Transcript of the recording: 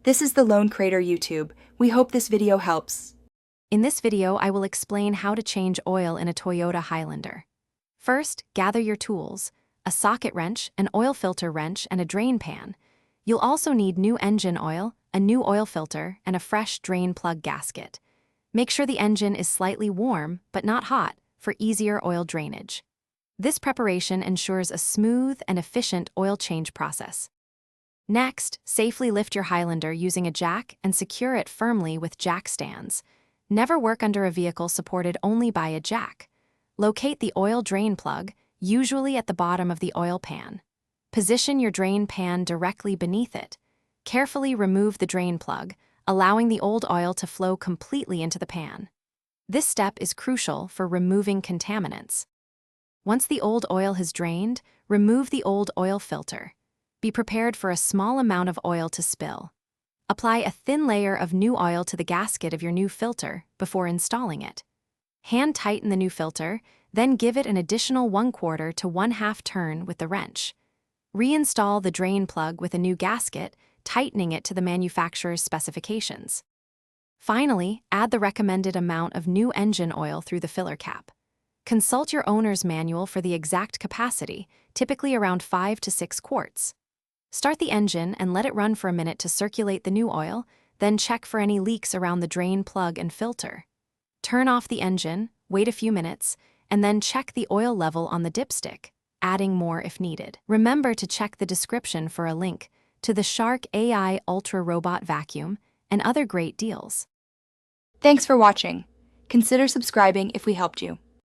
This is the Lone Crater YouTube. We hope this video helps. In this video, I will explain how to change oil in a Toyota Highlander. First, gather your tools: a socket wrench, an oil filter wrench, and a drain pan. You'll also need new engine oil, a new oil filter, and a fresh drain plug gasket. Make sure the engine is slightly warm, but not hot, for easier oil drainage. This preparation ensures a smooth and efficient oil change process. Next, safely lift your Highlander using a jack and secure it firmly with jack stands. Never work under a vehicle supported only by a jack. Locate the oil drain plug, usually at the bottom of the oil pan. Position your drain pan directly beneath it. Carefully remove the drain plug, allowing the old oil to flow completely into the pan. This step is crucial for removing contaminants. Once the old oil has drained, remove the old oil filter. Be prepared for a small amount of oil to spill. Apply a thin layer of new oil to the gasket of your new filter before installing it. Hand tighten the new filter, then give it an additional 1/4 to 1/2 turn with the wrench. Reinstall the drain plug with a new gasket, tightening it to the manufacturer's specifications. Finally, add the recommended amount of new engine oil through the filler cap. Consult your owner's manual for the exact capacity, typically around 5 to 6 quarts. Start the engine and let it run for a minute to circulate the new oil, then check for any leaks around the drain plug and filter. Turn off the engine, wait a few minutes, and then check the oil level on the dipstick, adding more if needed. Remember to check the description for a link to the Shark AI Ultra Robot Vacuum and other great deals. Thanks for watching. Consider subscribing if we helped you.